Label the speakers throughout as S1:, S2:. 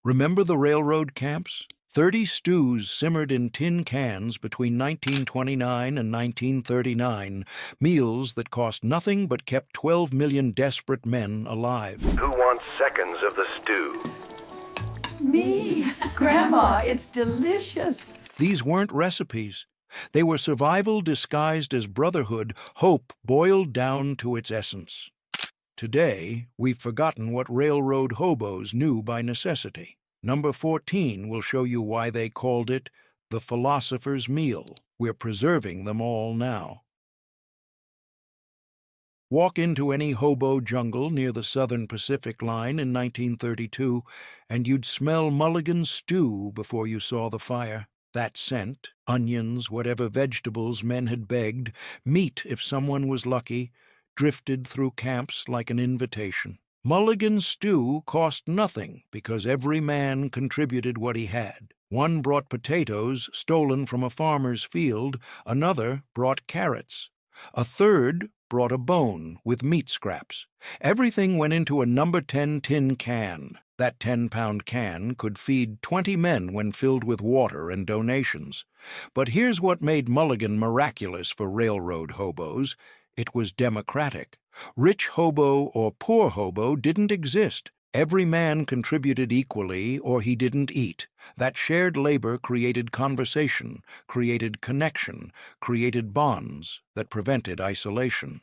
S1: Remember the railroad camps? 30 stews simmered in tin cans between 1929 and 1939, meals that cost nothing but kept 12 million desperate men alive.
S2: Who wants seconds of the stew?
S3: Me! Grandma, it's delicious.
S1: These weren't recipes. They were survival disguised as brotherhood, hope boiled down to its essence. Today, we've forgotten what railroad hobos knew by necessity. Number 14 will show you why they called it the philosopher's meal. We're preserving them all now. Walk into any hobo jungle near the Southern Pacific Line in 1932, and you'd smell mulligan stew before you saw the fire. That scent, onions, whatever vegetables men had begged, meat if someone was lucky, drifted through camps like an invitation. Mulligan stew cost nothing because every man contributed what he had. One brought potatoes stolen from a farmer's field, another brought carrots. A third brought a bone with meat scraps. Everything went into a number 10 tin can. That 10-pound can could feed 20 men when filled with water and donations. But here's what made mulligan miraculous for railroad hobos. It was democratic. Rich hobo or poor hobo didn't exist. Every man contributed equally or he didn't eat. That shared labor created conversation, created connection, created bonds that prevented isolation.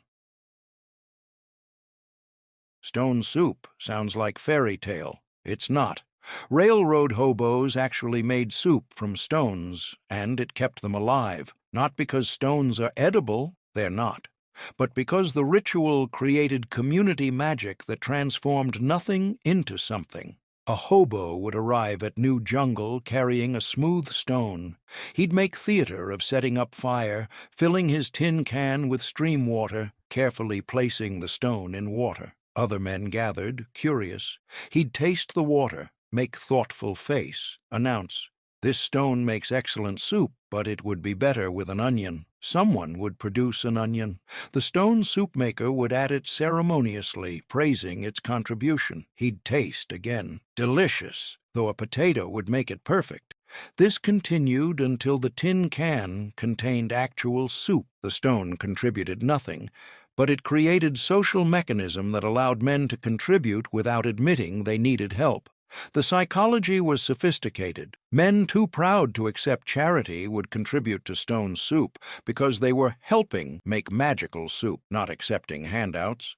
S1: Stone soup sounds like fairy tale. It's not. Railroad hobos actually made soup from stones, and it kept them alive. Not because stones are edible, they're not, but because the ritual created community magic that transformed nothing into something. A hobo would arrive at new jungle carrying a smooth stone. He'd make theater of setting up fire, filling his tin can with stream water, carefully placing the stone in water. Other men gathered, curious. He'd taste the water, make thoughtful face, announce, "This stone makes excellent soup, but it would be better with an onion." Someone would produce an onion. The stone soup maker would add it ceremoniously, praising its contribution. He'd taste again. Delicious, though a potato would make it perfect. This continued until the tin can contained actual soup. The stone contributed nothing, but it created social mechanism that allowed men to contribute without admitting they needed help. The psychology was sophisticated. Men too proud to accept charity would contribute to stone soup because they were helping make magical soup, not accepting handouts.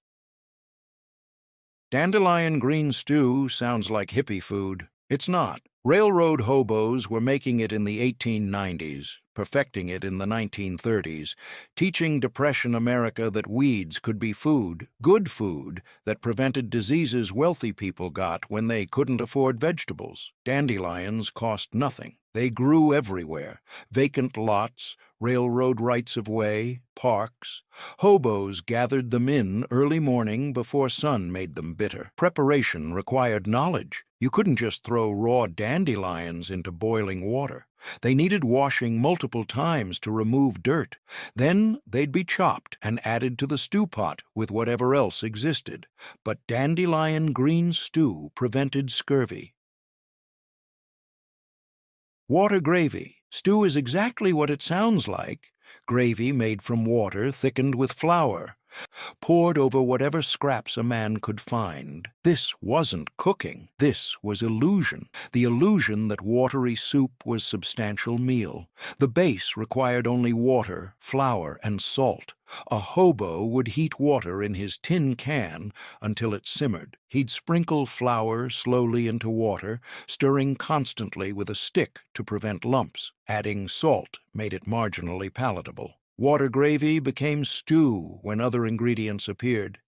S1: Dandelion green stew sounds like hippie food. It's not. Railroad hobos were making it in the 1890s, perfecting it in the 1930s, teaching Depression America that weeds could be food, good food, that prevented diseases wealthy people got when they couldn't afford vegetables. Dandelions cost nothing. They grew everywhere. Vacant lots, railroad rights-of-way, parks. Hobos gathered them in early morning before sun made them bitter. Preparation required knowledge. You couldn't just throw raw dandelions into boiling water. They needed washing multiple times to remove dirt. Then they'd be chopped and added to the stew pot with whatever else existed. But dandelion green stew prevented scurvy. Water gravy. Stew is exactly what it sounds like. Gravy made from water thickened with flour, poured over whatever scraps a man could find. This wasn't cooking. This was illusion. The illusion that watery soup was substantial meal. The base required only water, flour, and salt. A hobo would heat water in his tin can until it simmered. He'd sprinkle flour slowly into water, stirring constantly with a stick to prevent lumps. Adding salt made it marginally palatable. Water gravy became stew when other ingredients appeared.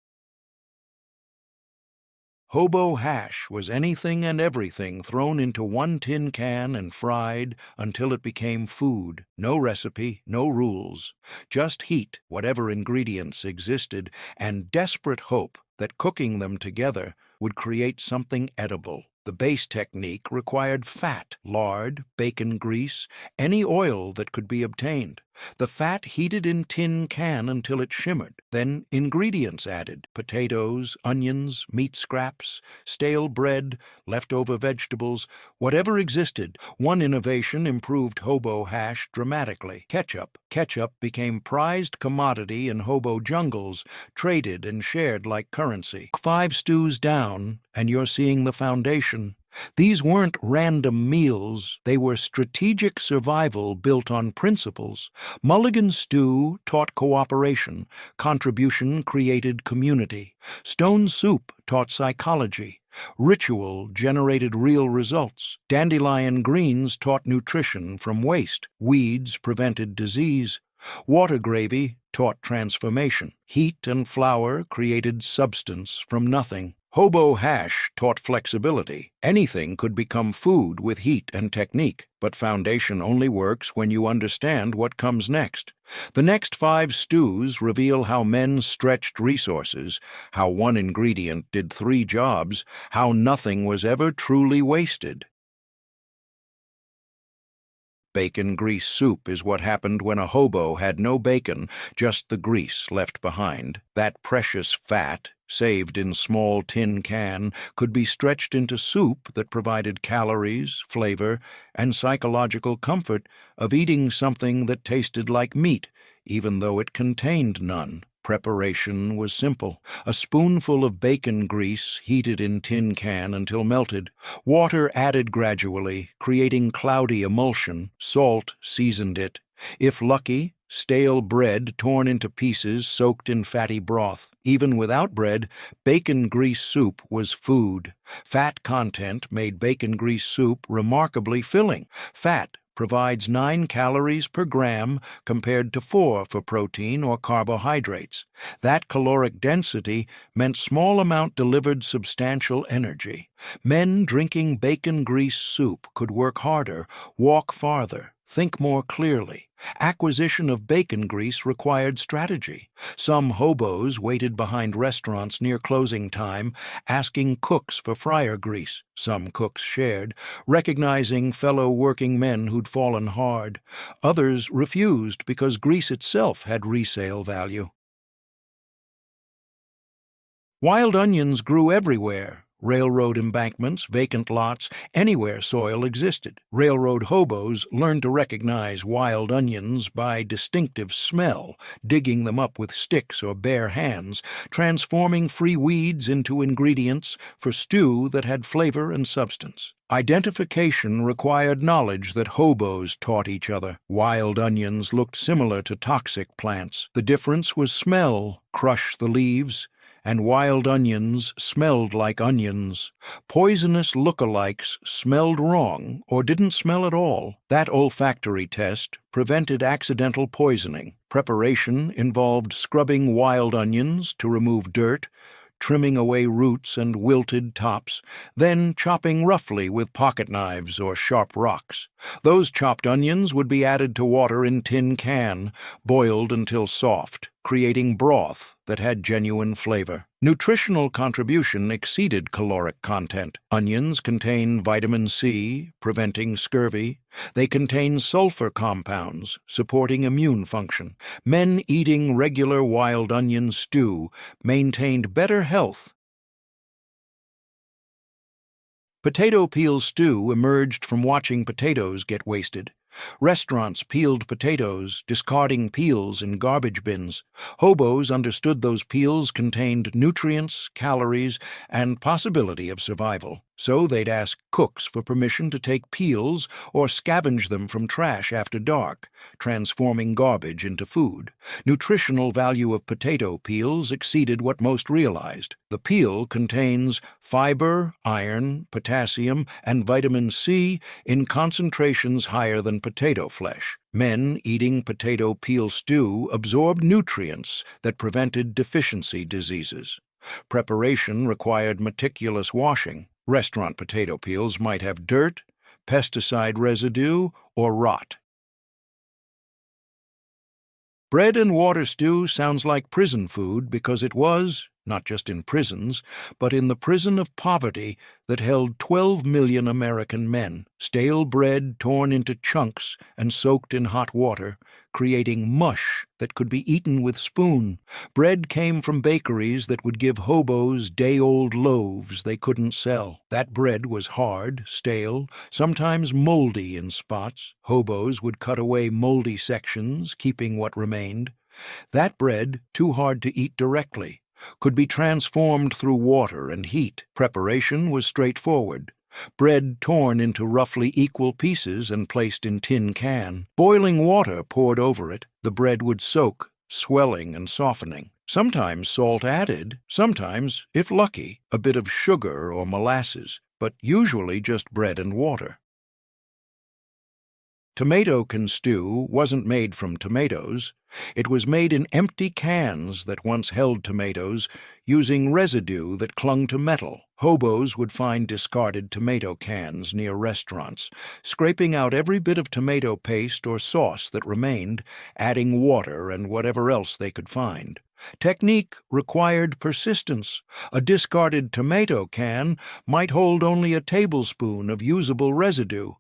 S1: Hobo hash was anything and everything thrown into one tin can and fried until it became food. No recipe, no rules. Just heat, whatever ingredients existed, and desperate hope that cooking them together would create something edible. The base technique required fat, lard, bacon grease, any oil that could be obtained. The fat heated in tin can until it shimmered. Then ingredients added: potatoes, onions, meat scraps, stale bread, leftover vegetables, whatever existed. One innovation improved hobo hash dramatically. Ketchup. Ketchup became prized commodity in hobo jungles, traded and shared like currency. 5 stews down, and you're seeing the foundation. These weren't random meals, they were strategic survival built on principles. Mulligan's stew taught cooperation, contribution created community. Stone soup taught psychology, ritual generated real results. Dandelion greens taught nutrition from waste, weeds prevented disease. Water gravy taught transformation. Heat and flour created substance from nothing. Hobo hash taught flexibility. Anything could become food with heat and technique, but foundation only works when you understand what comes next. The next 5 stews reveal how men stretched resources, how one ingredient did 3 jobs, how nothing was ever truly wasted. Bacon grease soup is what happened when a hobo had no bacon, just the grease left behind. That precious fat, saved in small tin can, could be stretched into soup that provided calories, flavor, and psychological comfort of eating something that tasted like meat, even though it contained none. Preparation was simple. A spoonful of bacon grease heated in tin can until melted. Water added gradually, creating cloudy emulsion. Salt seasoned it. If lucky, stale bread torn into pieces soaked in fatty broth. Even without bread, bacon grease soup was food. Fat content made bacon grease soup remarkably filling. Fat provides 9 calories per gram compared to 4 for protein or carbohydrates. That caloric density meant small amount delivered substantial energy. Men drinking bacon grease soup could work harder, walk farther, think more clearly. Acquisition of bacon grease required strategy. Some hobos waited behind restaurants near closing time, asking cooks for fryer grease. Some cooks shared, recognizing fellow working men who'd fallen hard. Others refused because grease itself had resale value. Wild onions grew everywhere. Railroad embankments, vacant lots, anywhere soil existed. Railroad hobos learned to recognize wild onions by distinctive smell, digging them up with sticks or bare hands, transforming free weeds into ingredients for stew that had flavor and substance. Identification required knowledge that hobos taught each other. Wild onions looked similar to toxic plants. The difference was smell. Crush the leaves, and wild onions smelled like onions. Poisonous lookalikes smelled wrong or didn't smell at all. That olfactory test prevented accidental poisoning. Preparation involved scrubbing wild onions to remove dirt, trimming away roots and wilted tops, then chopping roughly with pocket knives or sharp rocks. Those chopped onions would be added to water in tin can, boiled until soft, creating broth that had genuine flavor. Nutritional contribution exceeded caloric content. Onions contain vitamin C, preventing scurvy. They contain sulfur compounds, supporting immune function. Men eating regular wild onion stew maintained better health. Potato peel stew emerged from watching potatoes get wasted. Restaurants peeled potatoes, discarding peels in garbage bins. Hobos understood those peels contained nutrients, calories, and possibility of survival. So they'd ask cooks for permission to take peels or scavenge them from trash after dark, transforming garbage into food. Nutritional value of potato peels exceeded what most realized. The peel contains fiber, iron, potassium, and vitamin C in concentrations higher than potato flesh. Men eating potato peel stew absorbed nutrients that prevented deficiency diseases. Preparation required meticulous washing. Restaurant potato peels might have dirt, pesticide residue, or rot. Bread and water stew sounds like prison food because it was, not just in prisons, but in the prison of poverty that held 12 million American men. Stale bread torn into chunks and soaked in hot water, creating mush that could be eaten with spoon. Bread came from bakeries that would give hobos day-old loaves they couldn't sell. That bread was hard, stale, sometimes moldy in spots. Hobos would cut away moldy sections, keeping what remained. That bread, too hard to eat directly, could be transformed through water and heat. Preparation was straightforward. Bread torn into roughly equal pieces and placed in tin can. Boiling water poured over it. The bread would soak, swelling and softening. Sometimes salt added, sometimes, if lucky, a bit of sugar or molasses, but usually just bread and water. Tomato can stew wasn't made from tomatoes. It was made in empty cans that once held tomatoes, using residue that clung to metal. Hobos would find discarded tomato cans near restaurants, scraping out every bit of tomato paste or sauce that remained, adding water and whatever else they could find. Technique required persistence. A discarded tomato can might hold only a tablespoon of usable residue.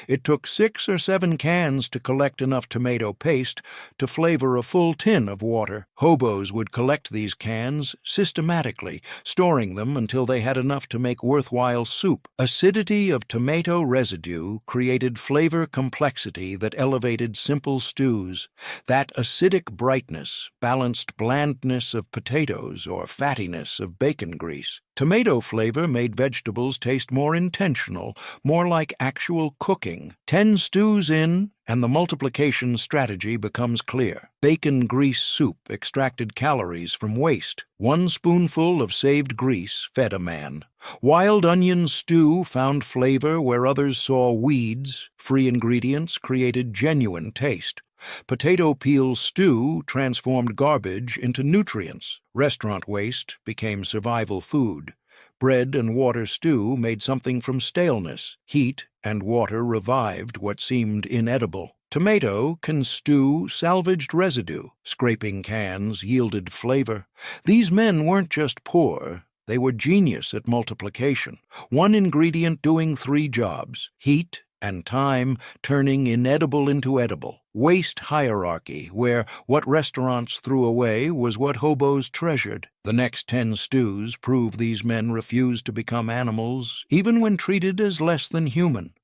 S1: It took 6 or 7 cans to collect enough tomato paste to flavor a full tin of water. Hobos would collect these cans systematically, storing them until they had enough to make worthwhile soup. Acidity of tomato residue created flavor complexity that elevated simple stews. That acidic brightness balanced blandness of potatoes or fattiness of bacon grease. Tomato flavor made vegetables taste more intentional, more like actual cooking. 10 stews in, and the multiplication strategy becomes clear. Bacon grease soup extracted calories from waste. 1 spoonful of saved grease fed a man. Wild onion stew found flavor where others saw weeds. Free ingredients created genuine taste. Potato peel stew transformed garbage into nutrients. Restaurant waste became survival food. Bread and water stew made something from staleness. Heat and water revived what seemed inedible. Tomato can stew salvaged residue. Scraping cans yielded flavor. These men weren't just poor. They were genius at multiplication. 1 ingredient doing 3 jobs. Heat and time turning inedible into edible. Waste hierarchy, where what restaurants threw away was what hobos treasured. The next 10 stews prove these men refused to become animals, even when treated as less than human.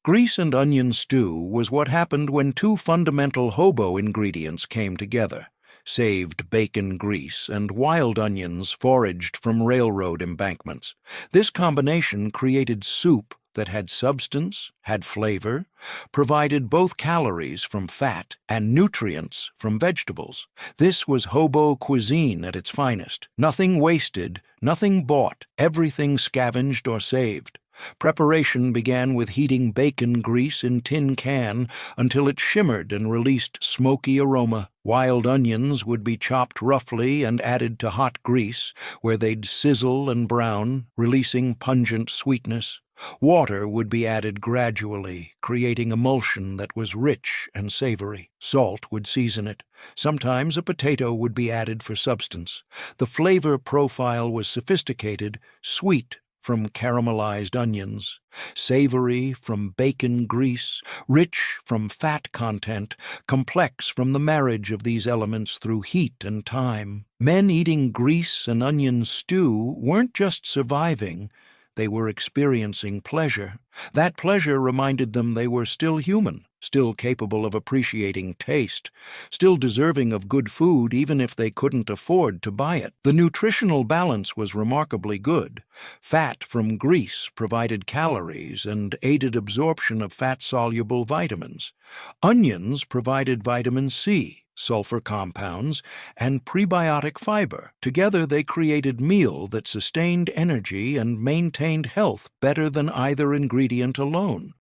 S1: Grease and onion stew was what happened when 2 fundamental hobo ingredients came together. Saved bacon grease and wild onions foraged from railroad embankments. This combination created soup that had substance, had flavor, provided both calories from fat and nutrients from vegetables. This was hobo cuisine at its finest. Nothing wasted, nothing bought, everything scavenged or saved. Preparation began with heating bacon grease in tin can until it shimmered and released smoky aroma. Wild onions would be chopped roughly and added to hot grease, where they'd sizzle and brown, releasing pungent sweetness. Water would be added gradually, creating emulsion that was rich and savory. Salt would season it. Sometimes a potato would be added for substance. The flavor profile was sophisticated, sweet from caramelized onions, savory from bacon grease, rich from fat content, complex from the marriage of these elements through heat and time. Men eating grease and onion stew weren't just surviving, they were experiencing pleasure. That pleasure reminded them they were still human, still capable of appreciating taste, still deserving of good food even if they couldn't afford to buy it. The nutritional balance was remarkably good. Fat from grease provided calories and aided absorption of fat-soluble vitamins. Onions provided vitamin C, sulfur compounds, and prebiotic fiber. Together they created meal that sustained energy and maintained health better than either ingredient alone.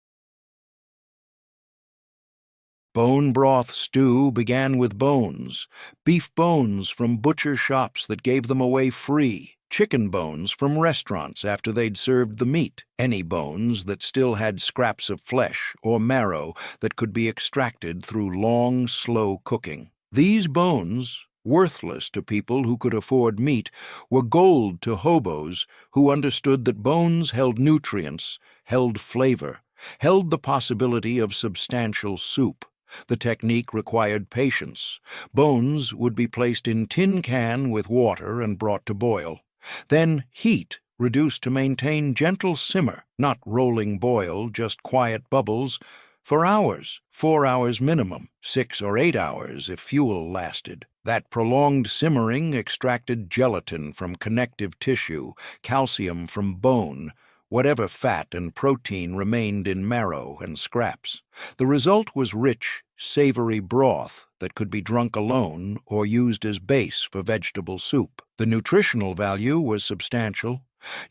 S1: Bone broth stew began with bones. Beef bones from butcher shops that gave them away free. Chicken bones from restaurants after they'd served the meat. Any bones that still had scraps of flesh or marrow that could be extracted through long, slow cooking. These bones, worthless to people who could afford meat, were gold to hobos who understood that bones held nutrients, held flavor, held the possibility of substantial soup. The technique required patience. Bones would be placed in tin can with water and brought to boil. Then heat reduced to maintain gentle simmer, not rolling boil, just quiet bubbles, for hours, 4 hours minimum, 6 or 8 hours if fuel lasted. That prolonged simmering extracted gelatin from connective tissue, calcium from bone, whatever fat and protein remained in marrow and scraps. The result was rich, savory broth that could be drunk alone or used as base for vegetable soup. The nutritional value was substantial.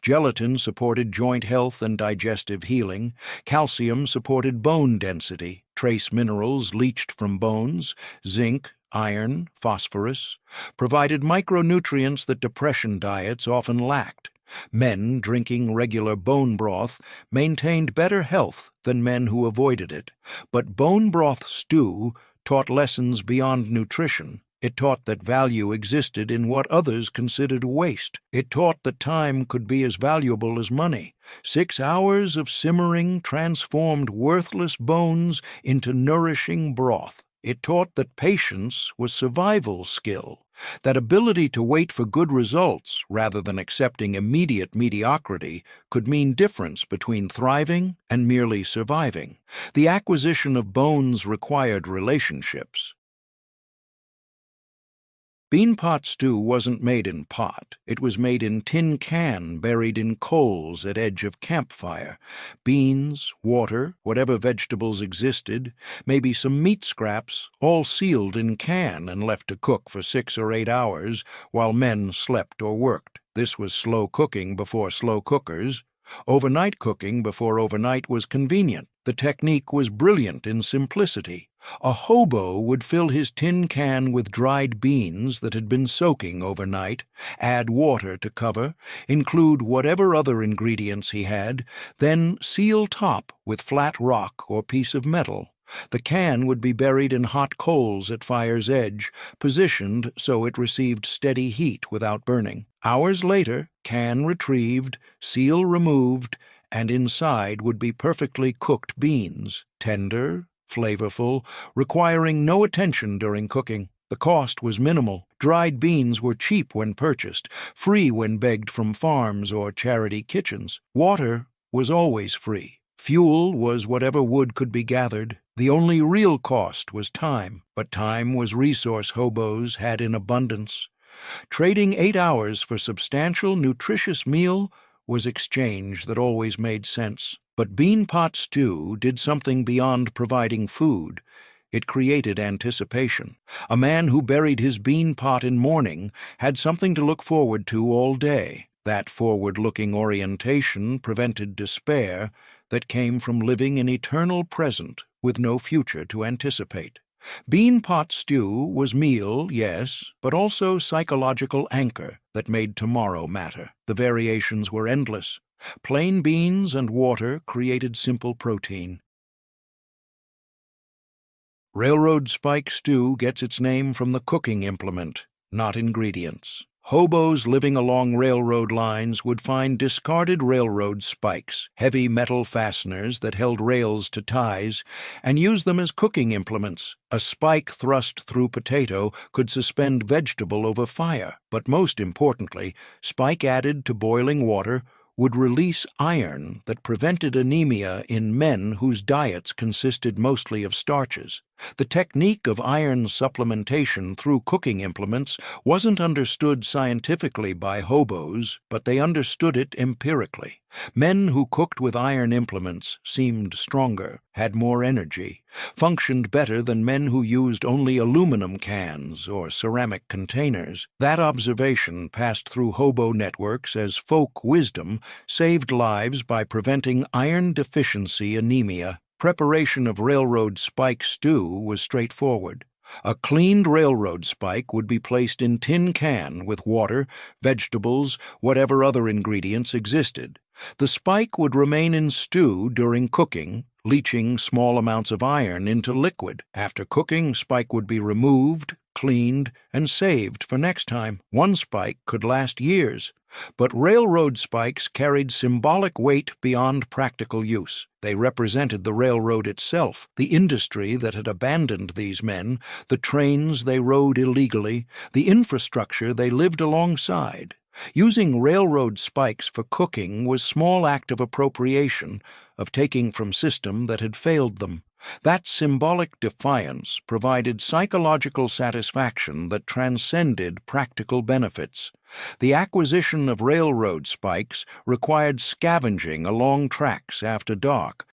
S1: Gelatin supported joint health and digestive healing. Calcium supported bone density. Trace minerals leached from bones, zinc, iron, phosphorus, provided micronutrients that depression diets often lacked. Men drinking regular bone broth maintained better health than men who avoided it. But bone broth stew taught lessons beyond nutrition. It taught that value existed in what others considered waste. It taught that time could be as valuable as money. 6 hours of simmering transformed worthless bones into nourishing broth. It taught that patience was survival skill, that ability to wait for good results rather than accepting immediate mediocrity could mean difference between thriving and merely surviving. The acquisition of bones required relationships. Bean pot stew wasn't made in pot. It was made in tin can buried in coals at edge of campfire. Beans, water, whatever vegetables existed, maybe some meat scraps, all sealed in can and left to cook for 6 or 8 hours while men slept or worked. This was slow cooking before slow cookers. Overnight cooking before overnight was convenient. The technique was brilliant in simplicity. A hobo would fill his tin can with dried beans that had been soaking overnight, add water to cover, include whatever other ingredients he had, then seal top with flat rock or piece of metal. The can would be buried in hot coals at fire's edge, positioned so it received steady heat without burning. Hours later, can retrieved, seal removed, and inside would be perfectly cooked beans, tender, flavorful, requiring no attention during cooking. The cost was minimal. Dried beans were cheap when purchased, free when begged from farms or charity kitchens. Water was always free. Fuel was whatever wood could be gathered. The only real cost was time, but time was resource hobos had in abundance. Trading 8 hours for substantial, nutritious meal was exchange that always made sense. But bean pot stew did something beyond providing food. It created anticipation. A man who buried his bean pot in mourning had something to look forward to all day. That forward-looking orientation prevented despair that came from living in eternal present with no future to anticipate. Bean pot stew was meal, yes, but also psychological anchor that made tomorrow matter. The variations were endless. Plain beans and water created simple protein. Railroad spike stew gets its name from the cooking implement, not ingredients. Hobos living along railroad lines would find discarded railroad spikes, heavy metal fasteners that held rails to ties, and use them as cooking implements. A spike thrust through potato could suspend vegetable over fire, but most importantly, spike added to boiling water would release iron that prevented anemia in men whose diets consisted mostly of starches. The technique of iron supplementation through cooking implements wasn't understood scientifically by hobos, but they understood it empirically. Men who cooked with iron implements seemed stronger, had more energy, functioned better than men who used only aluminum cans or ceramic containers. That observation passed through hobo networks as folk wisdom, saved lives by preventing iron deficiency anemia. Preparation of railroad spike stew was straightforward. A cleaned railroad spike would be placed in tin can with water, vegetables, whatever other ingredients existed. The spike would remain in stew during cooking, leaching small amounts of iron into liquid. After cooking, spike would be removed, cleaned, and saved for next time. One spike could last years. But railroad spikes carried symbolic weight beyond practical use. They represented the railroad itself, the industry that had abandoned these men, the trains they rode illegally, the infrastructure they lived alongside. Using railroad spikes for cooking was a small act of appropriation, of taking from system that had failed them. That symbolic defiance provided psychological satisfaction that transcended practical benefits. The acquisition of railroad spikes required scavenging along tracks after dark.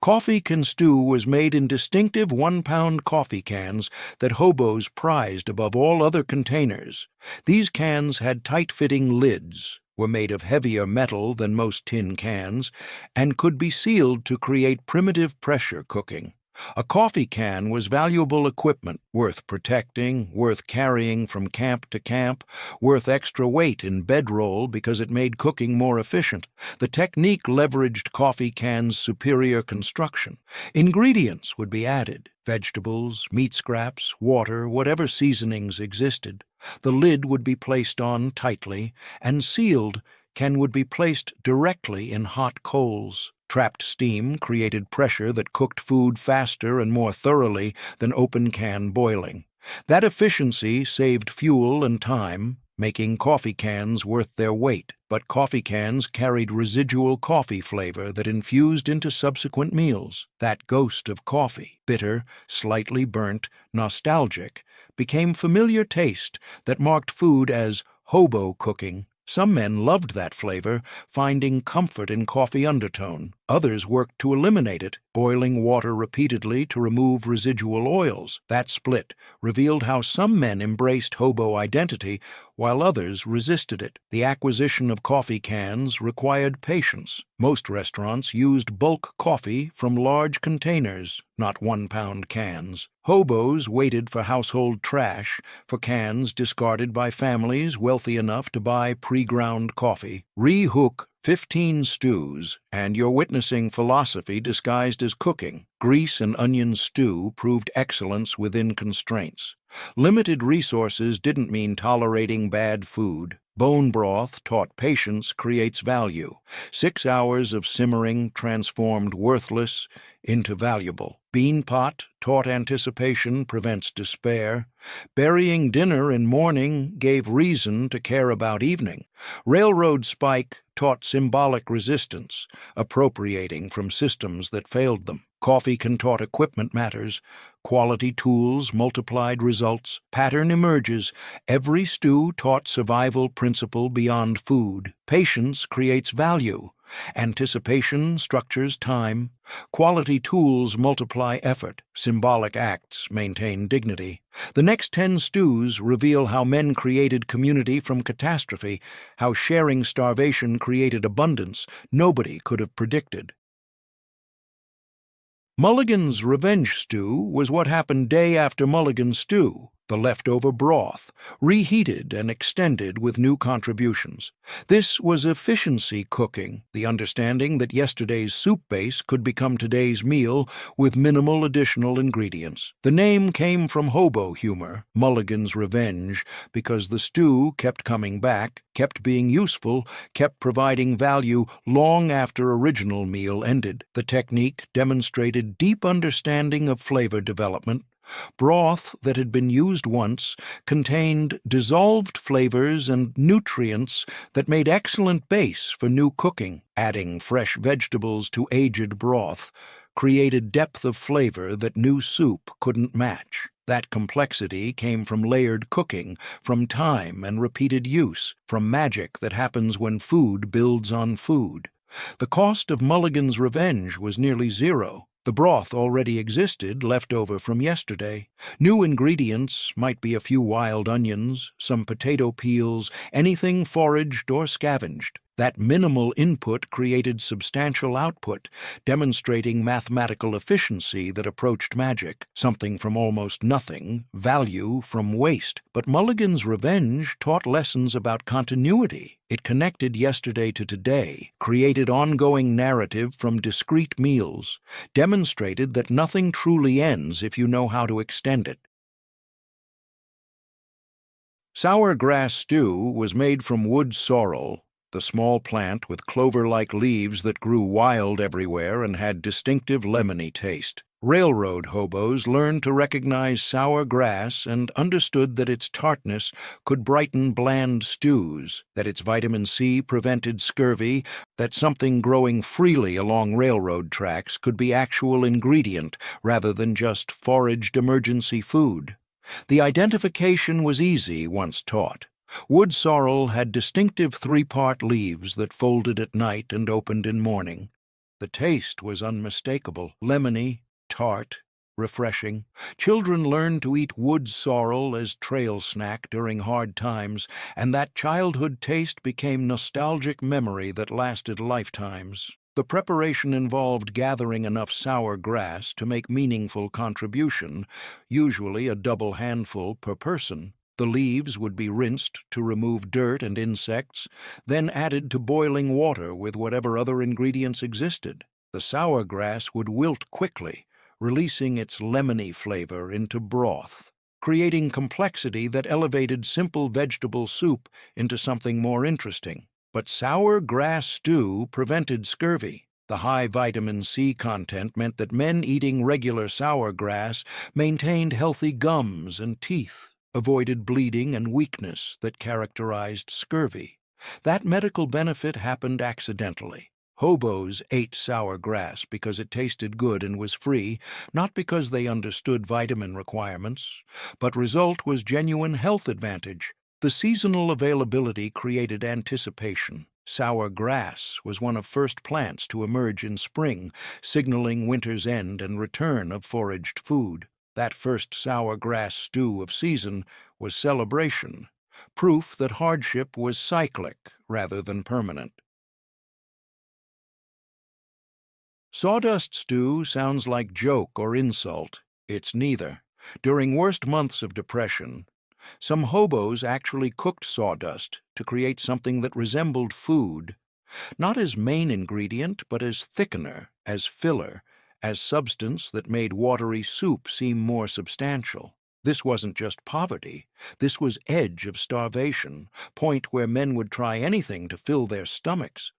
S1: Coffee can stew was made in distinctive 1-pound coffee cans that hobos prized above all other containers. These cans had tight-fitting lids, were made of heavier metal than most tin cans, and could be sealed to create primitive pressure cooking. A coffee can was valuable equipment, worth protecting, worth carrying from camp to camp, worth extra weight in bedroll because it made cooking more efficient. The technique leveraged coffee cans' superior construction. Ingredients would be added: vegetables, meat scraps, water, whatever seasonings existed. The lid would be placed on tightly, and sealed, can would be placed directly in hot coals. Trapped steam created pressure that cooked food faster and more thoroughly than open-can boiling. That efficiency saved fuel and time, making coffee cans worth their weight. But coffee cans carried residual coffee flavor that infused into subsequent meals. That ghost of coffee, bitter, slightly burnt, nostalgic, became familiar taste that marked food as hobo cooking. Some men loved that flavor, finding comfort in coffee undertone. Others worked to eliminate it, boiling water repeatedly to remove residual oils. That split revealed how some men embraced hobo identity while others resisted it. The acquisition of coffee cans required patience. Most restaurants used bulk coffee from large containers, not 1-pound cans. Hobos waited for household trash, for cans discarded by families wealthy enough to buy pre-ground coffee. Rehook 15 stews, and you're witnessing philosophy disguised as cooking. Grease and onion stew proved excellence within constraints. Limited resources didn't mean tolerating bad food. Bone broth taught patience creates value. 6 hours of simmering transformed worthless into valuable. Bean pot taught anticipation prevents despair. Burying dinner in morning gave reason to care about evening. Railroad spike taught symbolic resistance, appropriating from systems that failed them. Coffee can taught equipment matters. Quality tools multiplied results. Pattern emerges. Every stew taught survival principle beyond food. Patience creates value. Anticipation structures time. Quality tools multiply effort. Symbolic acts maintain dignity. The next 10 stews reveal how men created community from catastrophe, how sharing starvation created abundance nobody could have predicted. Mulligan's revenge stew was what happened day after Mulligan's stew, the leftover broth, reheated and extended with new contributions. This was efficiency cooking, the understanding that yesterday's soup base could become today's meal with minimal additional ingredients. The name came from hobo humor, Mulligan's revenge, because the stew kept coming back, kept being useful, kept providing value long after original meal ended. The technique demonstrated deep understanding of flavor development. Broth that had been used once contained dissolved flavors and nutrients that made excellent base for new cooking. Adding fresh vegetables to aged broth created depth of flavor that new soup couldn't match. That complexity came from layered cooking, from time and repeated use, from magic that happens when food builds on food. The cost of Mulligan's revenge was nearly zero. The broth already existed, left over from yesterday. New ingredients might be a few wild onions, some potato peels, anything foraged or scavenged. That minimal input created substantial output, demonstrating mathematical efficiency that approached magic, something from almost nothing, value from waste. But Mulligan's Revenge taught lessons about continuity. It connected yesterday to today, created ongoing narrative from discrete meals, demonstrated that nothing truly ends if you know how to extend it. Sour grass stew was made from wood sorrel, the small plant with clover-like leaves that grew wild everywhere and had distinctive lemony taste. Railroad hobos learned to recognize sour grass and understood that its tartness could brighten bland stews, that its vitamin C prevented scurvy, that something growing freely along railroad tracks could be actual ingredient rather than just foraged emergency food. The identification was easy once taught. Wood sorrel had distinctive three-part leaves that folded at night and opened in morning. The taste was unmistakable, lemony, tart, refreshing. Children learned to eat wood sorrel as trail snack during hard times, and that childhood taste became nostalgic memory that lasted lifetimes. The preparation involved gathering enough sour grass to make meaningful contribution, usually a double handful per person. The leaves would be rinsed to remove dirt and insects, then added to boiling water with whatever other ingredients existed. The sour grass would wilt quickly, releasing its lemony flavor into broth, creating complexity that elevated simple vegetable soup into something more interesting. But sour grass stew prevented scurvy. The high vitamin C content meant that men eating regular sour grass maintained healthy gums and teeth, avoided bleeding and weakness that characterized scurvy. That medical benefit happened accidentally. Hobos ate sour grass because it tasted good and was free, not because they understood vitamin requirements, but result was genuine health advantage. The seasonal availability created anticipation. Sour grass was one of first plants to emerge in spring, signaling winter's end and return of foraged food. That first sour grass stew of season was celebration, proof that hardship was cyclic rather than permanent. Sawdust stew sounds like joke or insult. It's neither. During worst months of depression, some hobos actually cooked sawdust to create something that resembled food, not as main ingredient, but as thickener, as filler, as substance that made watery soup seem more substantial. This wasn't just poverty. This was edge of starvation, point where men would try anything to fill their stomachs.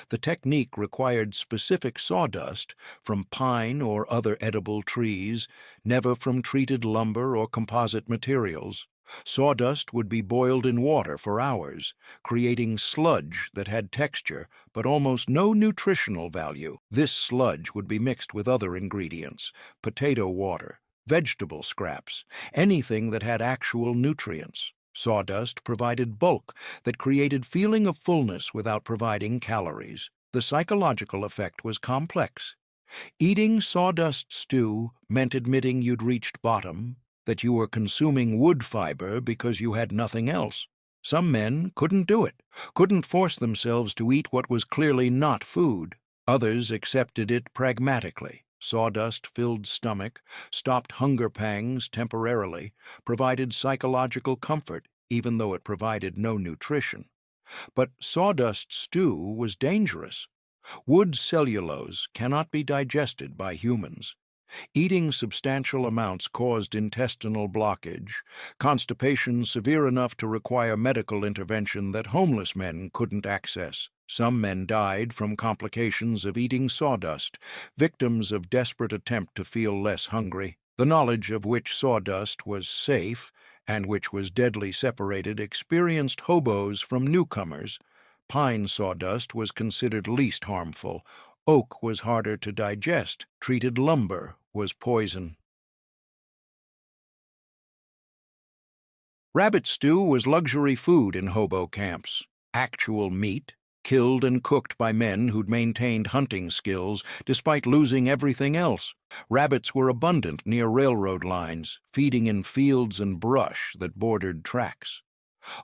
S1: The technique required specific sawdust from pine or other edible trees, never from treated lumber or composite materials. Sawdust would be boiled in water for hours, creating sludge that had texture but almost no nutritional value. This sludge would be mixed with other ingredients, potato water, vegetable scraps, anything that had actual nutrients. Sawdust provided bulk that created feeling of fullness without providing calories. The psychological effect was complex. Eating sawdust stew meant admitting you'd reached bottom, that you were consuming wood fiber because you had nothing else. Some men couldn't do it, couldn't force themselves to eat what was clearly not food. Others accepted it pragmatically. Sawdust-filled stomach stopped hunger pangs temporarily, provided psychological comfort, even though it provided no nutrition. But sawdust stew was dangerous. Wood cellulose cannot be digested by humans. Eating substantial amounts caused intestinal blockage, constipation severe enough to require medical intervention that homeless men couldn't access. Some men died from complications of eating sawdust, victims of desperate attempt to feel less hungry. The knowledge of which sawdust was safe and which was deadly separated experienced hobos from newcomers. Pine sawdust was considered least harmful. Oak was harder to digest. Treated lumber was poison. Rabbit stew was luxury food in hobo camps. Actual meat, killed and cooked by men who'd maintained hunting skills despite losing everything else. Rabbits were abundant near railroad lines, feeding in fields and brush that bordered tracks.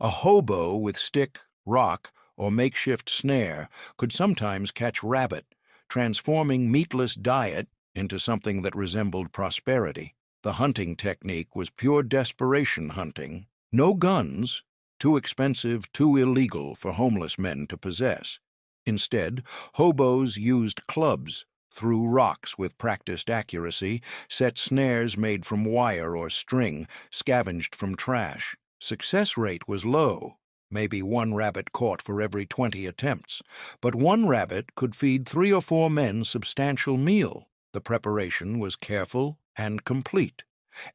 S1: A hobo with stick, rock, or makeshift snare could sometimes catch rabbit, transforming meatless diet into something that resembled prosperity. The hunting technique was pure desperation hunting. No guns, too expensive, too illegal for homeless men to possess. Instead, hobos used clubs, threw rocks with practiced accuracy, set snares made from wire or string, scavenged from trash. Success rate was low, maybe one rabbit caught for every 20 attempts, but one rabbit could feed 3 or 4 men substantial meal. The preparation was careful and complete.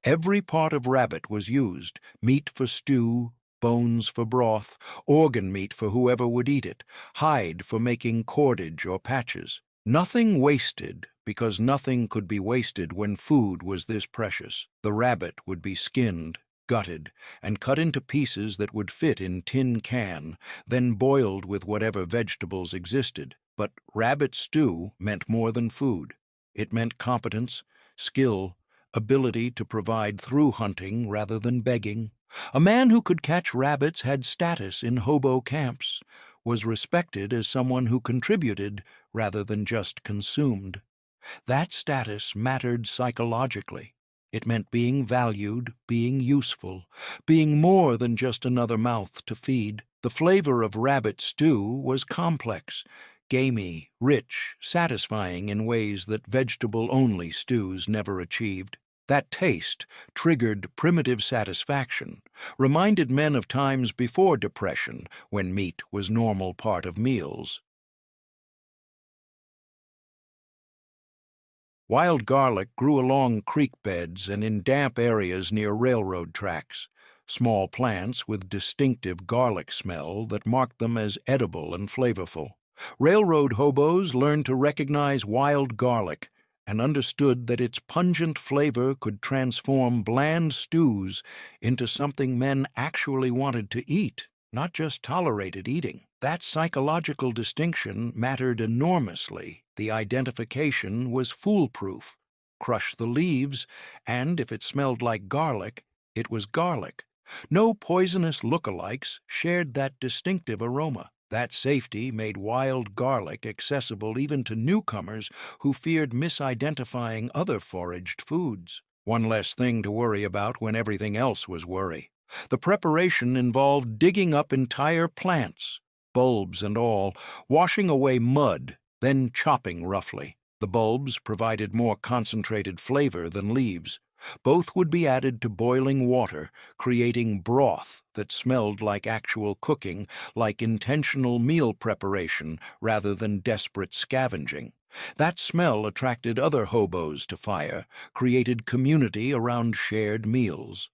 S1: Every part of rabbit was used: meat for stew, bones for broth, organ meat for whoever would eat it, hide for making cordage or patches. Nothing wasted, because nothing could be wasted when food was this precious. The rabbit would be skinned, gutted, and cut into pieces that would fit in tin can, then boiled with whatever vegetables existed. But rabbit stew meant more than food. It meant competence, skill, ability to provide through hunting rather than begging. A man who could catch rabbits had status in hobo camps, was respected as someone who contributed rather than just consumed. That status mattered psychologically. It meant being valued, being useful, being more than just another mouth to feed. The flavor of rabbit stew was complex, gamey, rich, satisfying in ways that vegetable-only stews never achieved. That taste triggered primitive satisfaction, reminded men of times before depression, when meat was normal part of meals. Wild garlic grew along creek beds and in damp areas near railroad tracks, small plants with distinctive garlic smell that marked them as edible and flavorful. Railroad hobos learned to recognize wild garlic and understood that its pungent flavor could transform bland stews into something men actually wanted to eat, not just tolerated eating. That psychological distinction mattered enormously. The identification was foolproof. Crush the leaves, and if it smelled like garlic, it was garlic. No poisonous lookalikes shared that distinctive aroma. That safety made wild garlic accessible even to newcomers who feared misidentifying other foraged foods. One less thing to worry about when everything else was worry. The preparation involved digging up entire plants, bulbs and all, washing away mud, then chopping roughly. The bulbs provided more concentrated flavor than leaves. Both would be added to boiling water, creating broth that smelled like actual cooking, like intentional meal preparation rather than desperate scavenging. That smell attracted other hobos to fire, created community around shared meals.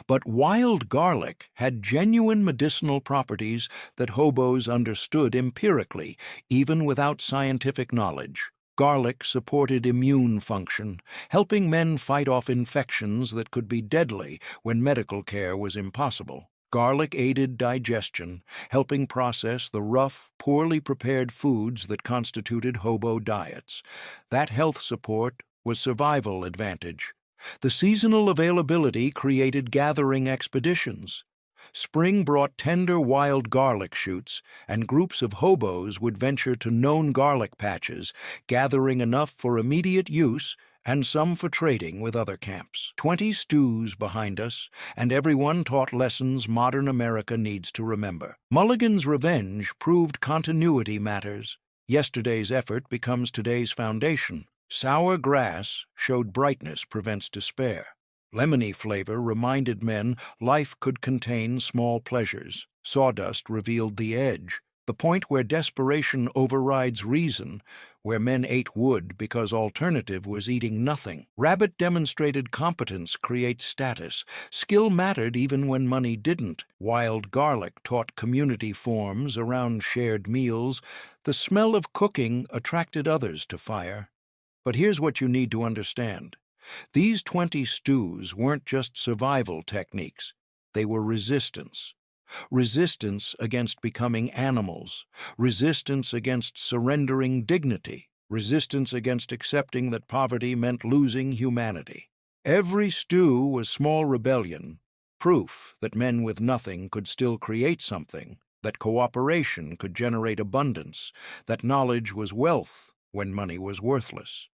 S1: But wild garlic had genuine medicinal properties that hobos understood empirically, even without scientific knowledge. Garlic supported immune function, helping men fight off infections that could be deadly when medical care was impossible. Garlic aided digestion, helping process the rough, poorly prepared foods that constituted hobo diets. That health support was survival advantage. The seasonal availability created gathering expeditions. Spring brought tender wild garlic shoots, and groups of hobos would venture to known garlic patches, gathering enough for immediate use and some for trading with other camps. 20 stews behind us, and everyone taught lessons modern America needs to remember. Mulligan's revenge proved continuity matters. Yesterday's effort becomes today's foundation. Sour grass showed brightness prevents despair. Lemony flavor reminded men life could contain small pleasures. Sawdust revealed the edge, the point where desperation overrides reason, where men ate wood because alternative was eating nothing. Rabbit demonstrated competence creates status. Skill mattered even when money didn't. Wild garlic taught community forms around shared meals. The smell of cooking attracted others to fire. But here's what you need to understand. These 20 stews weren't just survival techniques. They were resistance. Resistance against becoming animals. Resistance against surrendering dignity. Resistance against accepting that poverty meant losing humanity. Every stew was small rebellion, proof that men with nothing could still create something. that cooperation could generate abundance, that knowledge was wealth when money was worthless.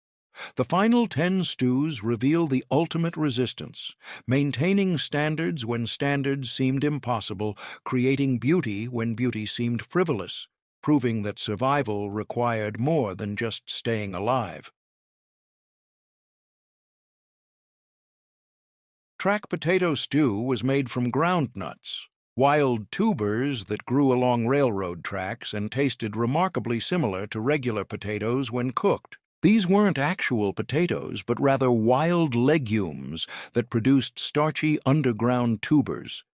S1: The final 10 stews reveal the ultimate resistance, maintaining standards when standards seemed impossible, creating beauty when beauty seemed frivolous, proving that survival required more than just staying alive. Track potato stew was made from ground nuts, wild tubers that grew along railroad tracks and tasted remarkably similar to regular potatoes when cooked. These weren't actual potatoes, but rather wild legumes that produced starchy underground tubers.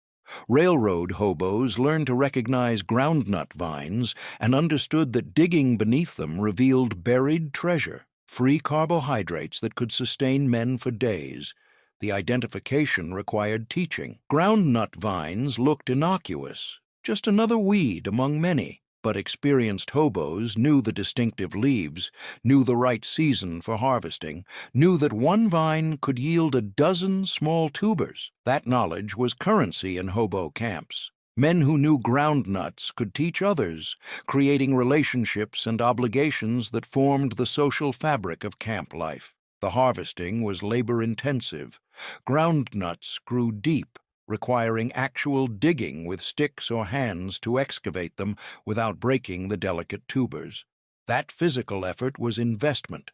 S1: Railroad hobos learned to recognize groundnut vines and understood that digging beneath them revealed buried treasure, free carbohydrates that could sustain men for days. The identification required teaching. Groundnut vines looked innocuous, just another weed among many. But experienced hobos knew the distinctive leaves, knew the right season for harvesting, knew that one vine could yield a dozen small tubers. That knowledge was currency in hobo camps. Men who knew groundnuts could teach others, creating relationships and obligations that formed the social fabric of camp life. The harvesting was labor-intensive. Groundnuts grew deep, requiring actual digging with sticks or hands to excavate them without breaking the delicate tubers. That physical effort was investment.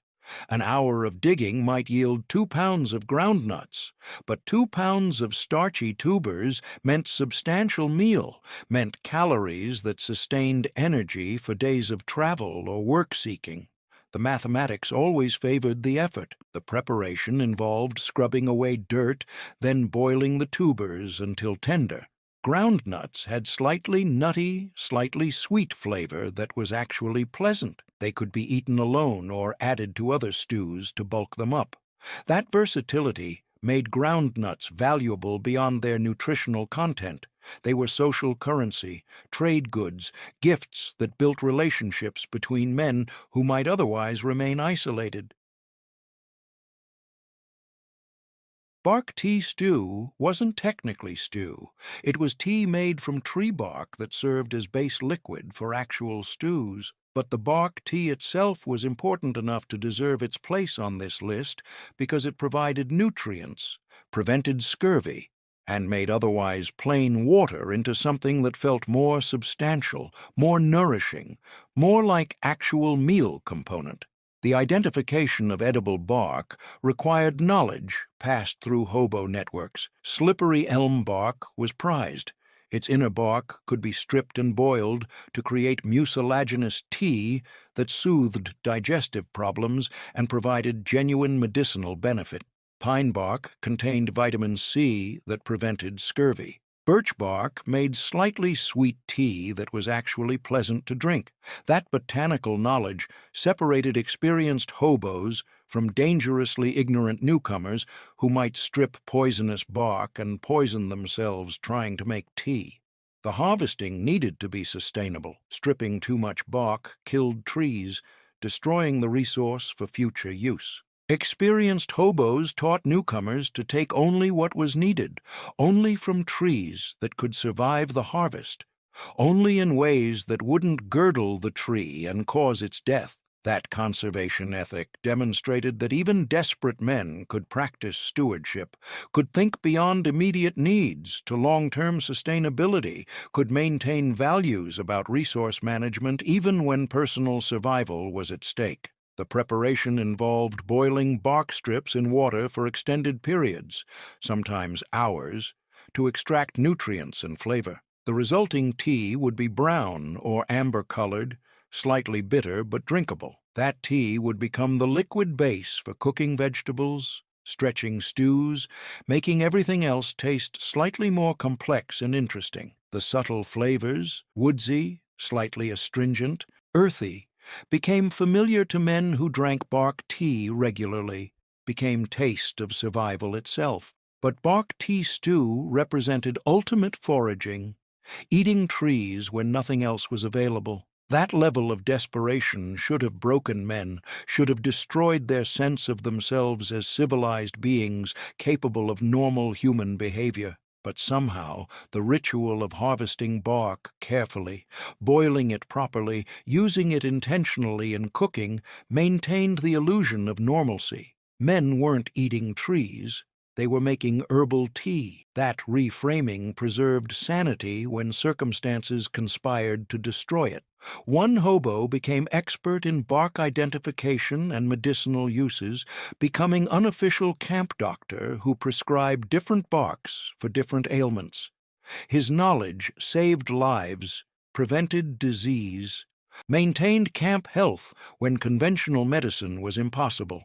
S1: An hour of digging might yield 2 pounds of groundnuts, but 2 pounds of starchy tubers meant substantial meal, meant calories that sustained energy for days of travel or work-seeking. The mathematics always favored the effort. The preparation involved scrubbing away dirt, then boiling the tubers until tender. Groundnuts had slightly nutty, slightly sweet flavor that was actually pleasant. They could be eaten alone or added to other stews to bulk them up. That versatility made groundnuts valuable beyond their nutritional content. They were social currency, trade goods, gifts that built relationships between men who might otherwise remain isolated. Bark tea stew wasn't technically stew. It was tea made from tree bark that served as base liquid for actual stews. But the bark tea itself was important enough to deserve its place on this list because it provided nutrients, prevented scurvy, and made otherwise plain water into something that felt more substantial, more nourishing, more like actual meal component. The identification of edible bark required knowledge passed through hobo networks. Slippery elm bark was prized. Its inner bark could be stripped and boiled to create mucilaginous tea that soothed digestive problems and provided genuine medicinal benefit. Pine bark contained vitamin C that prevented scurvy. Birch bark made slightly sweet tea that was actually pleasant to drink. That botanical knowledge separated experienced hobos from dangerously ignorant newcomers who might strip poisonous bark and poison themselves trying to make tea. The harvesting needed to be sustainable. Stripping too much bark killed trees, destroying the resource for future use. Experienced hobos taught newcomers to take only what was needed, only from trees that could survive the harvest, only in ways that wouldn't girdle the tree and cause its death. That conservation ethic demonstrated that even desperate men could practice stewardship, could think beyond immediate needs to long-term sustainability, could maintain values about resource management even when personal survival was at stake. The preparation involved boiling bark strips in water for extended periods, sometimes hours, to extract nutrients and flavor. The resulting tea would be brown or amber-colored, slightly bitter but drinkable. That tea would become the liquid base for cooking vegetables, stretching stews, making everything else taste slightly more complex and interesting. The subtle flavors, woodsy, slightly astringent, earthy, became familiar to men who drank bark tea regularly, became taste of survival itself. But bark tea stew represented ultimate foraging, eating trees when nothing else was available. That level of desperation should have broken men, should have destroyed their sense of themselves as civilized beings capable of normal human behavior. But somehow the ritual of harvesting bark carefully, boiling it properly, using it intentionally in cooking, maintained the illusion of normalcy. Men weren't eating trees. They were making herbal tea. That reframing preserved sanity when circumstances conspired to destroy it. One hobo became expert in bark identification and medicinal uses, becoming unofficial camp doctor who prescribed different barks for different ailments. His knowledge saved lives, prevented disease, maintained camp health when conventional medicine was impossible.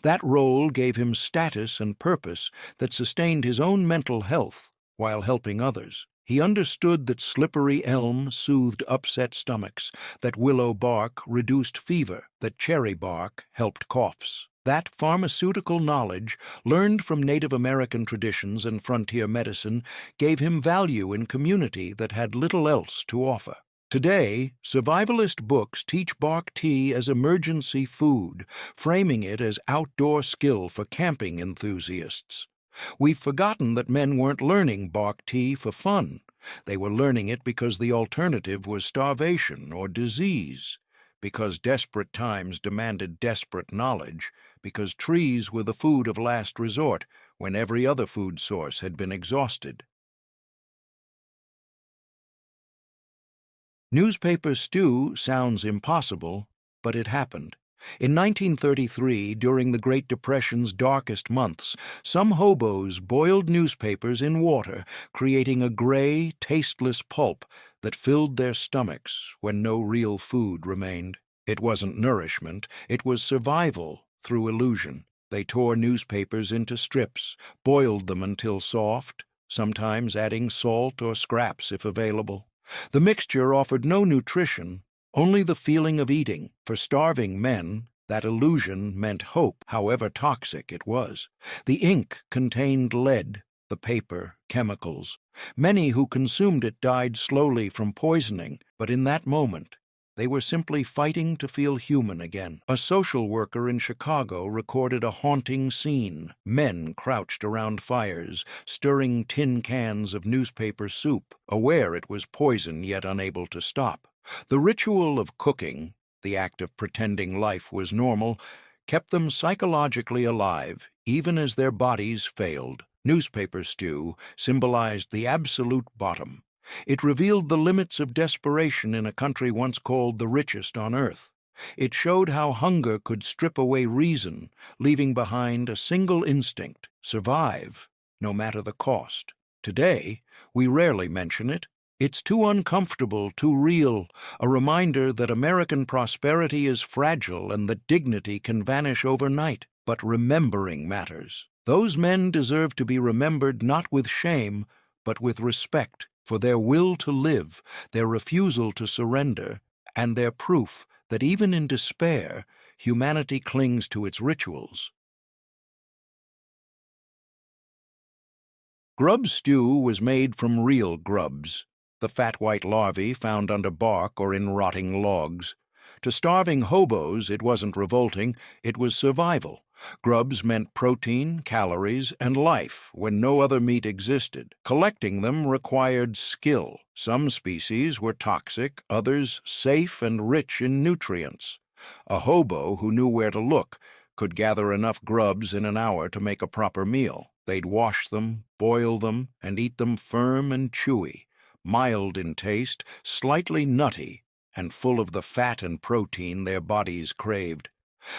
S1: That role gave him status and purpose that sustained his own mental health while helping others. He understood that slippery elm soothed upset stomachs, that willow bark reduced fever, that cherry bark helped coughs. That pharmaceutical knowledge, learned from Native American traditions and frontier medicine, gave him value in community that had little else to offer. Today, survivalist books teach bark tea as emergency food, framing it as outdoor skill for camping enthusiasts. We've forgotten that men weren't learning bark tea for fun. They were learning it because the alternative was starvation or disease, because desperate times demanded desperate knowledge, because trees were the food of last resort when every other food source had been exhausted. Newspaper stew sounds impossible, but it happened. In 1933, during the Great Depression's darkest months, some hobos boiled newspapers in water, creating a gray, tasteless pulp that filled their stomachs when no real food remained. It wasn't nourishment, it was survival through illusion. They tore newspapers into strips, boiled them until soft, sometimes adding salt or scraps if available. The mixture offered no nutrition, only the feeling of eating. For starving men, that illusion meant hope, however toxic it was. The ink contained lead, the paper, chemicals. Many who consumed it died slowly from poisoning, but in that moment, they were simply fighting to feel human again. A social worker in Chicago recorded a haunting scene. Men crouched around fires, stirring tin cans of newspaper soup, aware it was poison yet unable to stop. The ritual of cooking, the act of pretending life was normal, kept them psychologically alive, even as their bodies failed. Newspaper stew symbolized the absolute bottom. It revealed the limits of desperation in a country once called the richest on earth. It showed how hunger could strip away reason, leaving behind a single instinct: survive, no matter the cost. Today, we rarely mention it. It's too uncomfortable, too real, a reminder that American prosperity is fragile and that dignity can vanish overnight. But remembering matters. Those men deserve to be remembered not with shame, but with respect, for their will to live, their refusal to surrender, and their proof that even in despair, humanity clings to its rituals. Grub stew was made from real grubs, the fat white larvae found under bark or in rotting logs. To starving hobos, it wasn't revolting, it was survival. Grubs meant protein, calories, and life when no other meat existed. Collecting them required skill. Some species were toxic, others safe and rich in nutrients. A hobo who knew where to look could gather enough grubs in an hour to make a proper meal. They'd wash them, boil them, and eat them firm and chewy, mild in taste, slightly nutty, and full of the fat and protein their bodies craved.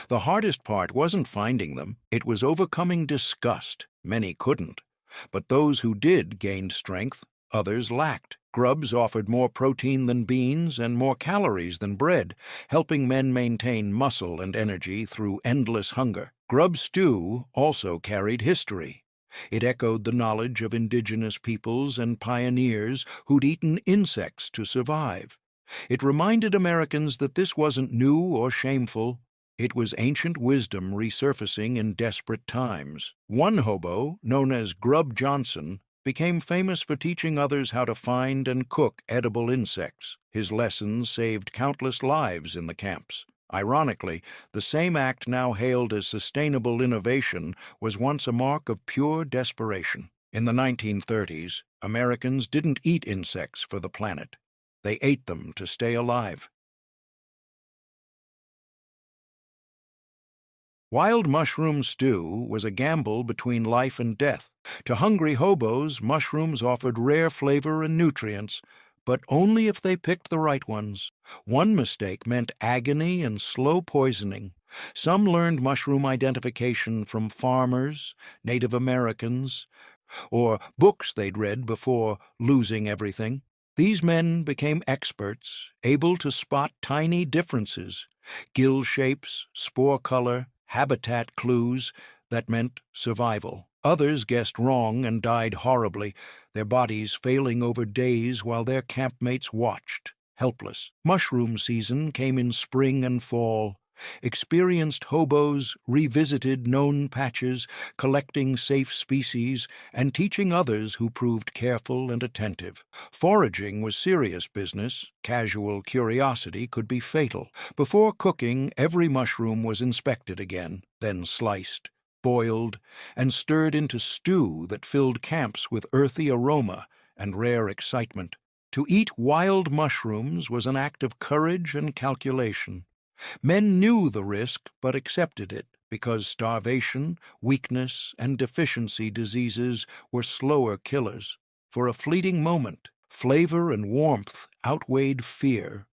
S1: The hardest part wasn't finding them, it was overcoming disgust. Many couldn't. But those who did gained strength, others lacked. Grubs offered more protein than beans and more calories than bread, helping men maintain muscle and energy through endless hunger. Grub stew also carried history. It echoed the knowledge of indigenous peoples and pioneers who'd eaten insects to survive. It reminded Americans that this wasn't new or shameful. It was ancient wisdom resurfacing in desperate times. One hobo, known as Grub Johnson, became famous for teaching others how to find and cook edible insects. His lessons saved countless lives in the camps. Ironically, the same act now hailed as sustainable innovation was once a mark of pure desperation. In the 1930s, Americans didn't eat insects for the planet. They ate them to stay alive. Wild mushroom stew was a gamble between life and death. To hungry hobos, mushrooms offered rare flavor and nutrients, but only if they picked the right ones. One mistake meant agony and slow poisoning. Some learned mushroom identification from farmers, Native Americans, or books they'd read before losing everything. These men became experts, able to spot tiny differences, gill shapes, spore color, habitat clues that meant survival. Others guessed wrong and died horribly, their bodies failing over days while their campmates watched, helpless. Mushroom season came in spring and fall. Experienced hobos revisited known patches, collecting safe species and teaching others who proved careful and attentive. Foraging was serious business. Casual curiosity could be fatal. Before cooking, every mushroom was inspected again, then sliced, boiled, and stirred into stew that filled camps with earthy aroma and rare excitement. To eat wild mushrooms was an act of courage and calculation. Men knew the risk but accepted it because starvation, weakness, and deficiency diseases were slower killers. For a fleeting moment, flavor and warmth outweighed fear.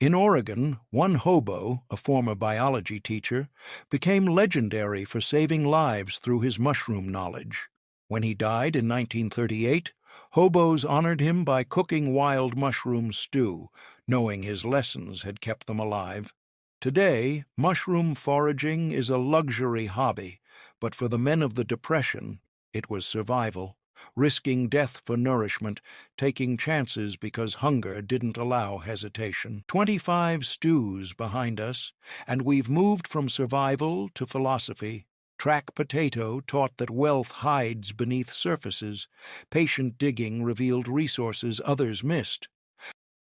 S1: In Oregon, one hobo, a former biology teacher, became legendary for saving lives through his mushroom knowledge. When he died in 1938, hobos honored him by cooking wild mushroom stew, knowing his lessons had kept them alive. Today, mushroom foraging is a luxury hobby, but for the men of the Depression, it was survival, risking death for nourishment, taking chances because hunger didn't allow hesitation. 25 stews behind us, and we've moved from survival to philosophy. Track potato taught that wealth hides beneath surfaces. Patient digging revealed resources others missed.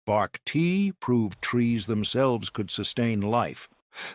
S1: Bark tea proved trees themselves could sustain life,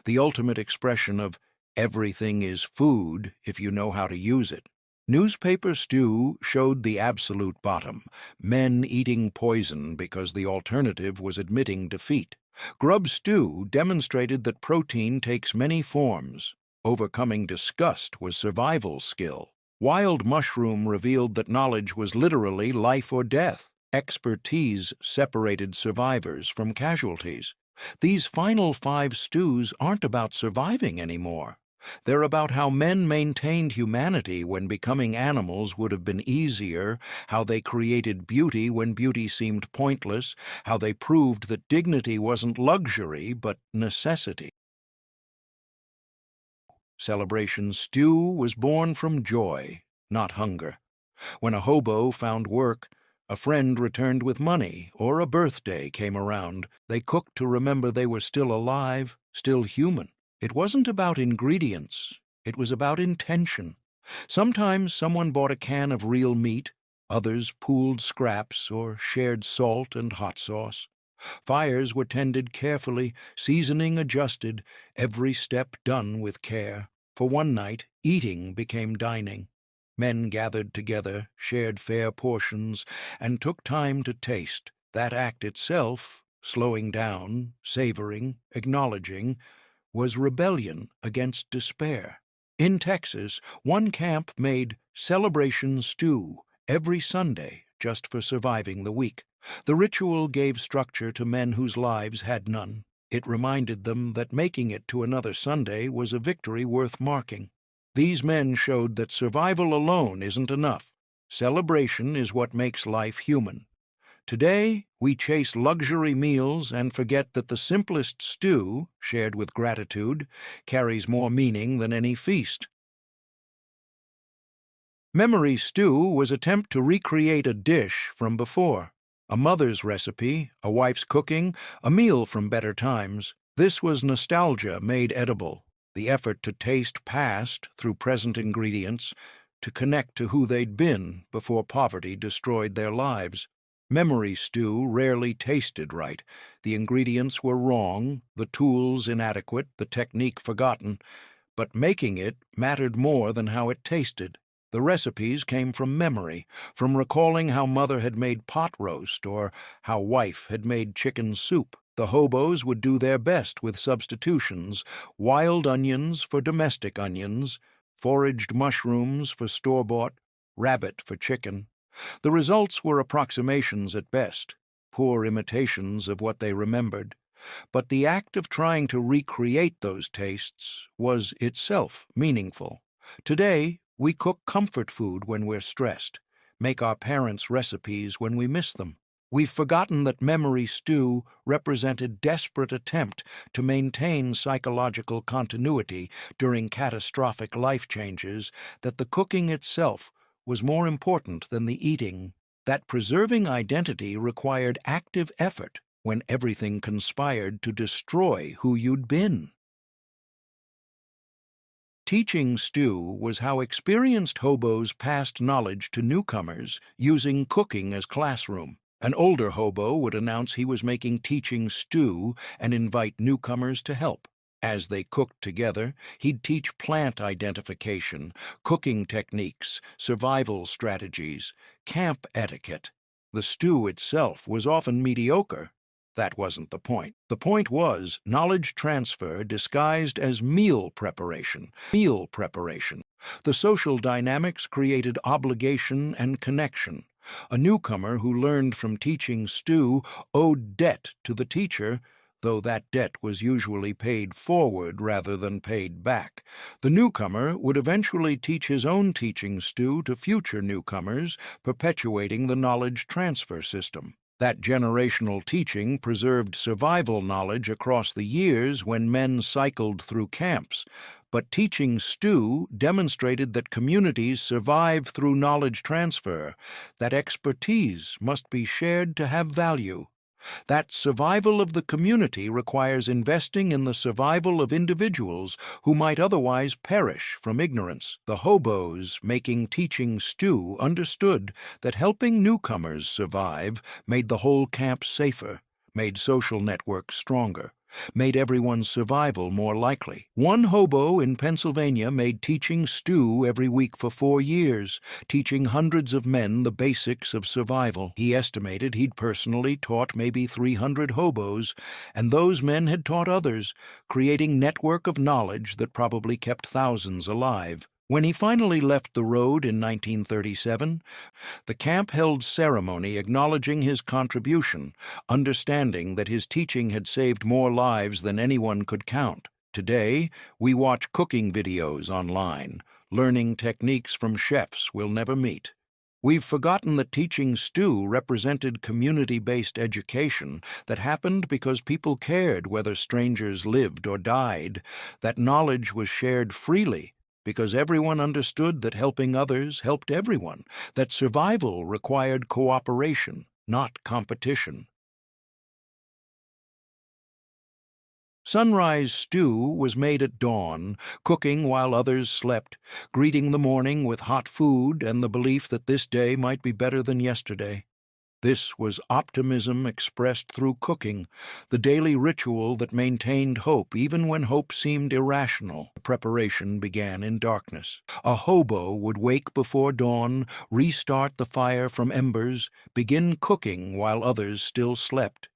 S1: the ultimate expression of everything is food if you know how to use it. Newspaper stew showed the absolute bottom, men eating poison because the alternative was admitting defeat. Grub stew demonstrated that protein takes many forms. Overcoming disgust was survival skill. Wild mushroom revealed that knowledge was literally life or death. Expertise separated survivors from casualties. These final 5 stews aren't about surviving anymore. They're about how men maintained humanity when becoming animals would have been easier, how they created beauty when beauty seemed pointless, how they proved that dignity wasn't luxury but necessity. Celebration stew was born from joy, not hunger. When a hobo found work, a friend returned with money, or a birthday came around, they cooked to remember they were still alive, still human. It wasn't about ingredients, it was about intention. Sometimes someone bought a can of real meat, others pooled scraps or shared salt and hot sauce. Fires were tended carefully, seasoning adjusted, every step done with care. For one night, eating became dining. Men gathered together, shared fair portions, and took time to taste. That act itself, slowing down, savoring, acknowledging, was rebellion against despair. In Texas, one camp made celebration stew every Sunday just for surviving the week. The ritual gave structure to men whose lives had none. It reminded them that making it to another Sunday was a victory worth marking. These men showed that survival alone isn't enough. Celebration is what makes life human. Today, we chase luxury meals and forget that the simplest stew, shared with gratitude, carries more meaning than any feast. Memory stew was an attempt to recreate a dish from before. A mother's recipe, a wife's cooking, a meal from better times. This was nostalgia made edible, the effort to taste past through present ingredients, to connect to who they'd been before poverty destroyed their lives. Memory stew rarely tasted right. The ingredients were wrong, the tools inadequate, the technique forgotten, but making it mattered more than how it tasted. The recipes came from memory, from recalling how mother had made pot roast or how wife had made chicken soup. The hobos would do their best with substitutions: wild onions for domestic onions, foraged mushrooms for store-bought, rabbit for chicken. The results were approximations at best, poor imitations of what they remembered. But the act of trying to recreate those tastes was itself meaningful. Today, we cook comfort food when we're stressed, make our parents' recipes when we miss them. We've forgotten that memory stew represented desperate attempt to maintain psychological continuity during catastrophic life changes, that the cooking itself was more important than the eating, that preserving identity required active effort when everything conspired to destroy who you'd been. Teaching stew was how experienced hobos passed knowledge to newcomers using cooking as classroom. An older hobo would announce he was making teaching stew and invite newcomers to help. As they cooked together, he'd teach plant identification, cooking techniques, survival strategies, camp etiquette. The stew itself was often mediocre. That wasn't the point. The point was knowledge transfer disguised as meal preparation. The social dynamics created obligation and connection. A newcomer who learned from teaching stew owed debt to the teacher, though that debt was usually paid forward rather than paid back. The newcomer would eventually teach his own teaching stew to future newcomers, perpetuating the knowledge transfer system. That generational teaching preserved survival knowledge across the years when men cycled through camps. But teaching stew demonstrated that communities survive through knowledge transfer, that expertise must be shared to have value. That survival of the community requires investing in the survival of individuals who might otherwise perish from ignorance. The hobos making teaching stew understood that helping newcomers survive made the whole camp safer, made social networks stronger, made everyone's survival more likely. One hobo in Pennsylvania made teaching stew every week for 4 years, teaching hundreds of men the basics of survival. He estimated he'd personally taught maybe 300 hobos, and those men had taught others, creating network of knowledge that probably kept thousands alive. When he finally left the road in 1937, the camp held ceremony acknowledging his contribution, understanding that his teaching had saved more lives than anyone could count. Today, we watch cooking videos online, learning techniques from chefs we'll never meet. We've forgotten that teaching stew represented community-based education that happened because people cared whether strangers lived or died, that knowledge was shared freely because everyone understood that helping others helped everyone, that survival required cooperation, not competition. Sunrise stew was made at dawn, cooking while others slept, greeting the morning with hot food and the belief that this day might be better than yesterday. This was optimism expressed through cooking, the daily ritual that maintained hope even when hope seemed irrational. The preparation began in darkness. A hobo would wake before dawn, restart the fire from embers, begin cooking while others still slept.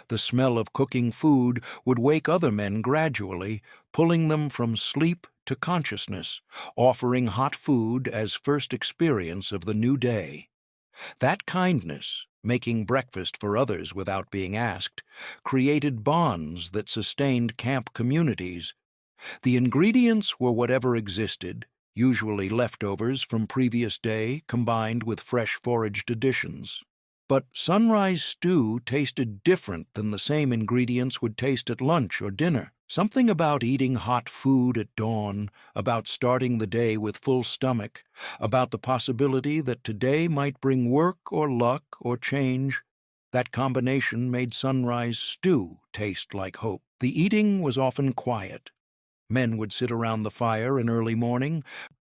S1: The smell of cooking food would wake other men gradually, pulling them from sleep to consciousness, offering hot food as first experience of the new day. That kindness, making breakfast for others without being asked, created bonds that sustained camp communities. The ingredients were whatever existed, usually leftovers from previous day combined with fresh foraged additions. But sunrise stew tasted different than the same ingredients would taste at lunch or dinner. Something about eating hot food at dawn, about starting the day with full stomach, about the possibility that today might bring work or luck or change. That combination made sunrise stew taste like hope. The eating was often quiet. Men would sit around the fire in early morning,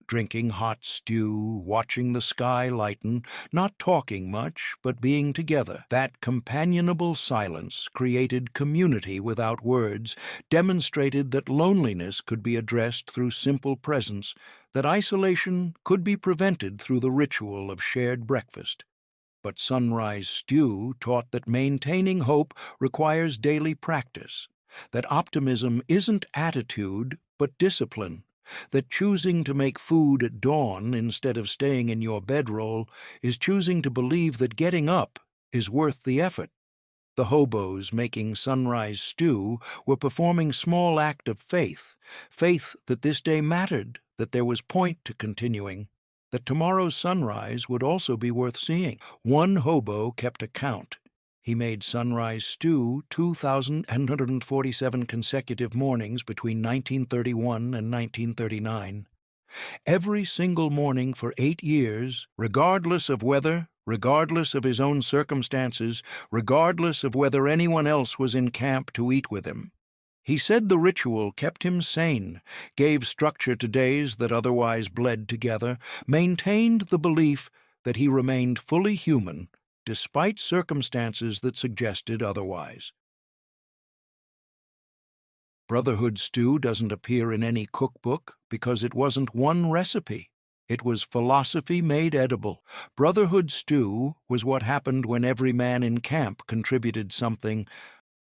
S1: drinking hot stew, watching the sky lighten, not talking much, but being together. That companionable silence created community without words, demonstrated that loneliness could be addressed through simple presence, that isolation could be prevented through the ritual of shared breakfast. But sunrise stew taught that maintaining hope requires daily practice, that optimism isn't attitude, but discipline, that choosing to make food at dawn instead of staying in your bedroll is choosing to believe that getting up is worth the effort. The hobos making sunrise stew were performing small act of faith, faith that this day mattered, that there was point to continuing, that tomorrow's sunrise would also be worth seeing. One hobo kept a count. He made sunrise stew 2,147 consecutive mornings between 1931 and 1939. Every single morning for 8 years, regardless of weather, regardless of his own circumstances, regardless of whether anyone else was in camp to eat with him. He said the ritual kept him sane, gave structure to days that otherwise bled together, maintained the belief that he remained fully human, despite circumstances that suggested otherwise. Brotherhood stew doesn't appear in any cookbook because it wasn't one recipe. It was philosophy made edible. Brotherhood stew was what happened when every man in camp contributed something,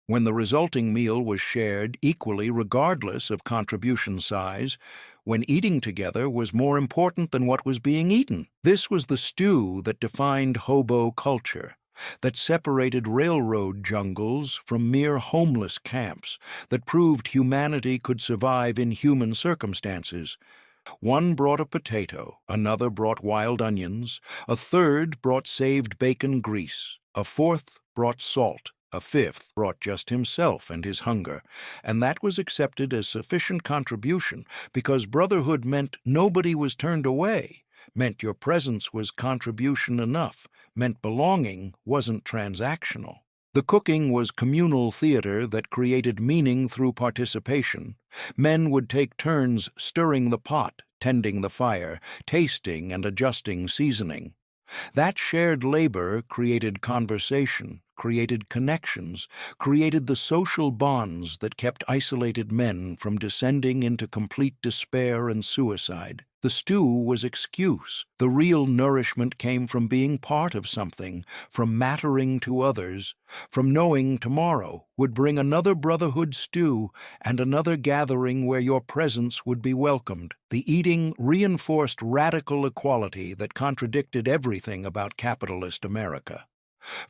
S1: when the resulting meal was shared equally regardless of contribution size, when eating together was more important than what was being eaten. This was the stew that defined hobo culture, that separated railroad jungles from mere homeless camps, that proved humanity could survive in human circumstances. One brought a potato, another brought wild onions, a third brought saved bacon grease, a fourth brought salt, a fifth brought just himself and his hunger, and that was accepted as sufficient contribution because brotherhood meant nobody was turned away, meant your presence was contribution enough, meant belonging wasn't transactional. The cooking was communal theater that created meaning through participation. Men would take turns stirring the pot, tending the fire, tasting and adjusting seasoning. That shared labor created conversation, created connections, created the social bonds that kept isolated men from descending into complete despair and suicide. The stew was excuse. The real nourishment came from being part of something, from mattering to others, from knowing tomorrow would bring another brotherhood stew and another gathering where your presence would be welcomed. The eating reinforced radical equality that contradicted everything about capitalist America.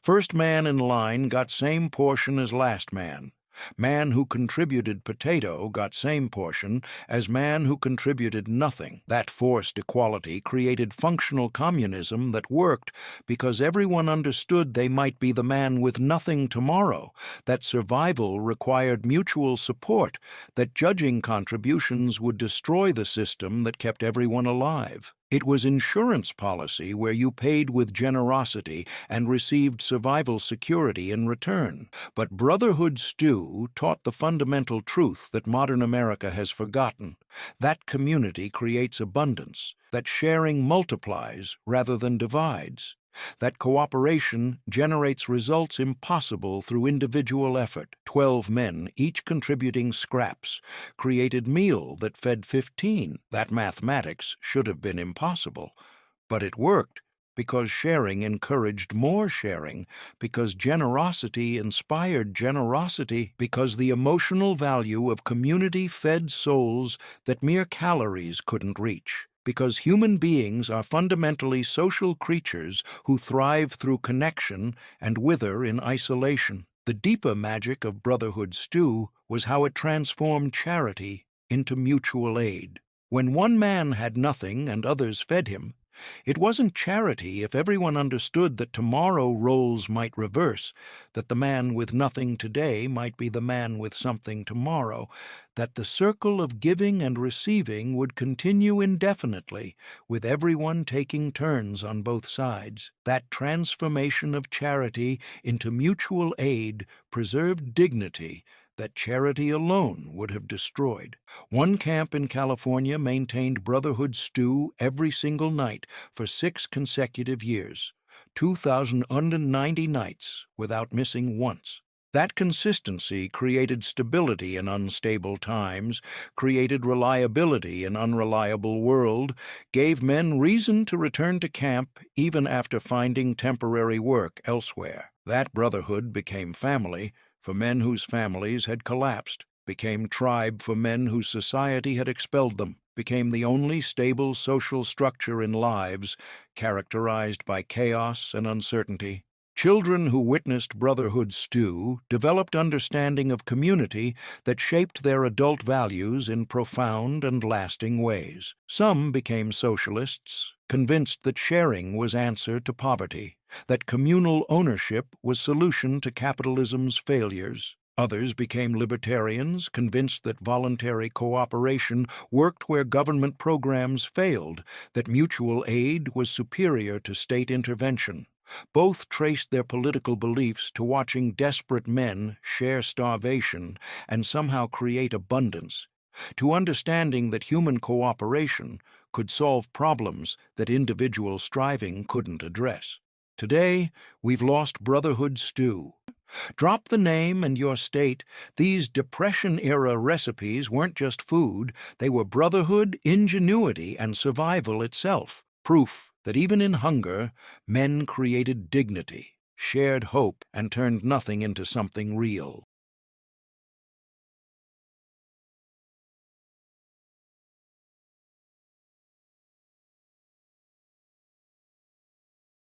S1: First man in line got same portion as last man. Man who contributed potato got same portion as man who contributed nothing. That forced equality created functional communism that worked because everyone understood they might be the man with nothing tomorrow, that survival required mutual support, that judging contributions would destroy the system that kept everyone alive. It was insurance policy where you paid with generosity and received survival security in return. But brotherhood stew taught the fundamental truth that modern America has forgotten. That community creates abundance, that sharing multiplies rather than divides, that cooperation generates results impossible through individual effort. 12 men, each contributing scraps, created meal that fed 15. That mathematics should have been impossible. But it worked because sharing encouraged more sharing, because generosity inspired generosity, because the emotional value of community fed souls that mere calories couldn't reach. Because human beings are fundamentally social creatures who thrive through connection and wither in isolation. The deeper magic of brotherhood stew was how it transformed charity into mutual aid. When one man had nothing and others fed him, it wasn't charity if everyone understood that tomorrow roles might reverse, that the man with nothing today might be the man with something tomorrow, that the circle of giving and receiving would continue indefinitely, with everyone taking turns on both sides. That transformation of charity into mutual aid preserved dignity that charity alone would have destroyed. One camp in California maintained brotherhood stew every single night for 6 consecutive years, 2,090 nights without missing once. That consistency created stability in unstable times, created reliability in unreliable world, gave men reason to return to camp even after finding temporary work elsewhere. That brotherhood became family for men whose families had collapsed, became tribe for men whose society had expelled them, became the only stable social structure in lives characterized by chaos and uncertainty. Children who witnessed brotherhood stew developed understanding of community that shaped their adult values in profound and lasting ways. Some became socialists, convinced that sharing was answer to poverty, that communal ownership was solution to capitalism's failures. Others became libertarians, convinced that voluntary cooperation worked where government programs failed, that mutual aid was superior to state intervention. Both traced their political beliefs to watching desperate men share starvation and somehow create abundance, to understanding that human cooperation could solve problems that individual striving couldn't address. Today, we've lost brotherhood stew. Drop the name and your state. These Depression-era recipes weren't just food, they were brotherhood, ingenuity, and survival itself. Proof that even in hunger, men created dignity, shared hope, and turned nothing into something real.